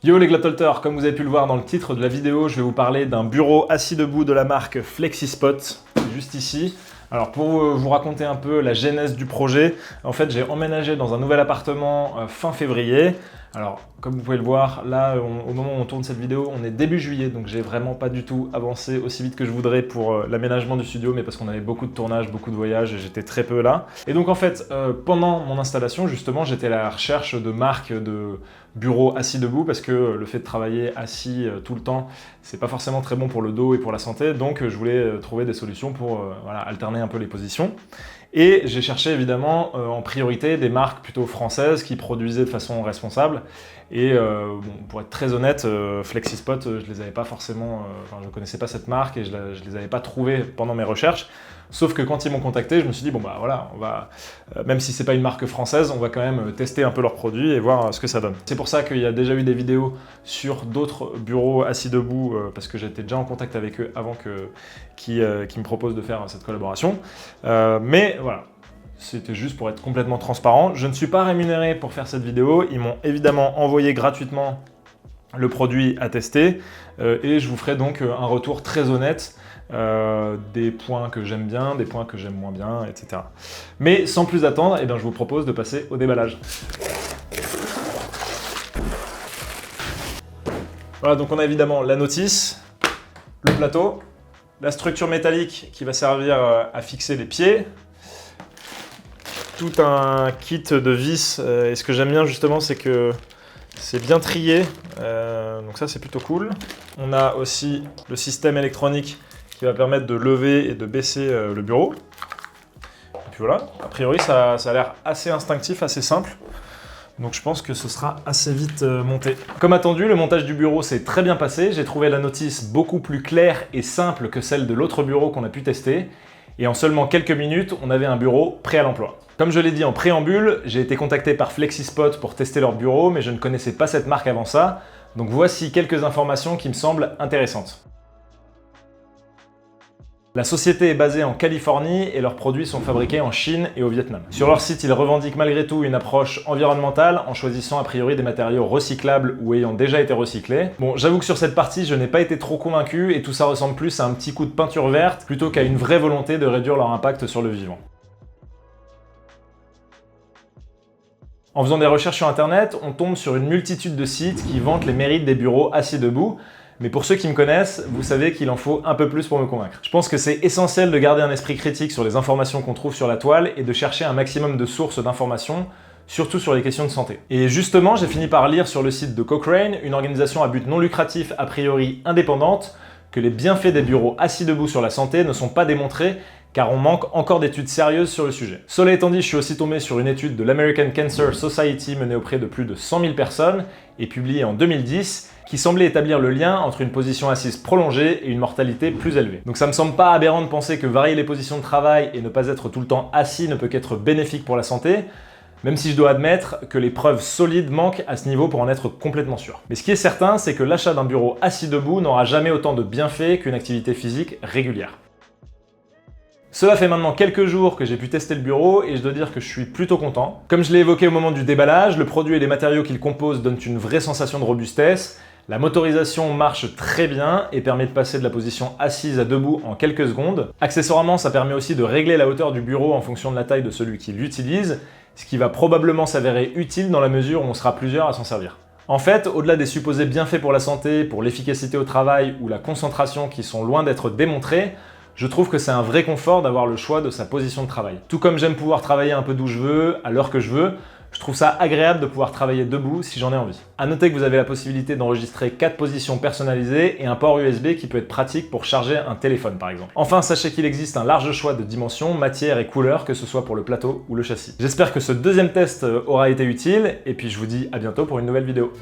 Yo les Glatolters, comme vous avez pu le voir dans le titre de la vidéo, je vais vous parler d'un bureau assis debout de la marque FlexiSpot, juste ici. Alors pour vous raconter un peu la genèse du projet, en fait j'ai emménagé dans un nouvel appartement fin février. Alors comme vous pouvez le voir, là au moment où on tourne cette vidéo, on est début juillet, donc j'ai vraiment pas du tout avancé aussi vite que je voudrais pour l'aménagement du studio, mais parce qu'on avait beaucoup de tournages, beaucoup de voyages et j'étais très peu là. Et donc en fait, pendant mon installation justement, j'étais à la recherche de marques de bureaux assis debout parce que le fait de travailler assis tout le temps, c'est pas forcément très bon pour le dos et pour la santé, donc je voulais trouver des solutions pour voilà, alterner un peu les positions. Et j'ai cherché évidemment en priorité des marques plutôt françaises qui produisaient de façon responsable. Et bon, pour être très honnête, FlexiSpot, je les avais pas forcément, je connaissais pas cette marque et je les avais pas trouvées pendant mes recherches. Sauf que quand ils m'ont contacté, je me suis dit bon bah voilà, on va, même si c'est pas une marque française, on va quand même tester un peu leurs produits et voir ce que ça donne. C'est pour ça qu'il y a déjà eu des vidéos sur d'autres bureaux assis debout parce que j'étais déjà en contact avec eux avant qu'ils me proposent de faire cette collaboration. Mais voilà. C'était juste pour être complètement transparent. Je ne suis pas rémunéré pour faire cette vidéo. Ils m'ont évidemment envoyé gratuitement le produit à tester et je vous ferai donc un retour très honnête des points que j'aime bien, des points que j'aime moins bien, etc. Mais sans plus attendre, eh bien, je vous propose de passer au déballage. Voilà, donc on a évidemment la notice, le plateau, la structure métallique qui va servir à fixer les pieds, tout un kit de vis, et ce que j'aime bien justement c'est que c'est bien trié, donc ça c'est plutôt cool. On a aussi le système électronique qui va permettre de lever et de baisser le bureau. Et puis voilà, a priori ça a l'air assez instinctif, assez simple. Donc je pense que ce sera assez vite monté. Comme attendu, le montage du bureau s'est très bien passé. J'ai trouvé la notice beaucoup plus claire et simple que celle de l'autre bureau qu'on a pu tester. Et en seulement quelques minutes, on avait un bureau prêt à l'emploi. Comme je l'ai dit en préambule, j'ai été contacté par FlexiSpot pour tester leur bureau, mais je ne connaissais pas cette marque avant ça. Donc voici quelques informations qui me semblent intéressantes. La société est basée en Californie et leurs produits sont fabriqués en Chine et au Vietnam. Sur leur site, ils revendiquent malgré tout une approche environnementale en choisissant a priori des matériaux recyclables ou ayant déjà été recyclés. Bon, j'avoue que sur cette partie, je n'ai pas été trop convaincu et tout ça ressemble plus à un petit coup de peinture verte plutôt qu'à une vraie volonté de réduire leur impact sur le vivant. En faisant des recherches sur internet, on tombe sur une multitude de sites qui vantent les mérites des bureaux assis debout. Mais pour ceux qui me connaissent, vous savez qu'il en faut un peu plus pour me convaincre. Je pense que c'est essentiel de garder un esprit critique sur les informations qu'on trouve sur la toile et de chercher un maximum de sources d'informations, surtout sur les questions de santé. Et justement, j'ai fini par lire sur le site de Cochrane, une organisation à but non lucratif a priori indépendante, que les bienfaits des bureaux assis debout sur la santé ne sont pas démontrés car on manque encore d'études sérieuses sur le sujet. Cela étant dit, je suis aussi tombé sur une étude de l'American Cancer Society menée auprès de plus de 100 000 personnes et publiée en 2010 qui semblait établir le lien entre une position assise prolongée et une mortalité plus élevée. Donc ça me semble pas aberrant de penser que varier les positions de travail et ne pas être tout le temps assis ne peut qu'être bénéfique pour la santé, même si je dois admettre que les preuves solides manquent à ce niveau pour en être complètement sûr. Mais ce qui est certain, c'est que l'achat d'un bureau assis debout n'aura jamais autant de bienfaits qu'une activité physique régulière. Cela fait maintenant quelques jours que j'ai pu tester le bureau et je dois dire que je suis plutôt content. Comme je l'ai évoqué au moment du déballage, le produit et les matériaux qu'il compose donnent une vraie sensation de robustesse. La motorisation marche très bien et permet de passer de la position assise à debout en quelques secondes. Accessoirement, ça permet aussi de régler la hauteur du bureau en fonction de la taille de celui qui l'utilise, ce qui va probablement s'avérer utile dans la mesure où on sera plusieurs à s'en servir. En fait, au-delà des supposés bienfaits pour la santé, pour l'efficacité au travail ou la concentration qui sont loin d'être démontrés, je trouve que c'est un vrai confort d'avoir le choix de sa position de travail. Tout comme j'aime pouvoir travailler un peu d'où je veux, à l'heure que je veux, je trouve ça agréable de pouvoir travailler debout si j'en ai envie. A noter que vous avez la possibilité d'enregistrer 4 positions personnalisées et un port USB qui peut être pratique pour charger un téléphone par exemple. Enfin, sachez qu'il existe un large choix de dimensions, matières et couleurs, que ce soit pour le plateau ou le châssis. J'espère que ce deuxième test aura été utile et puis je vous dis à bientôt pour une nouvelle vidéo.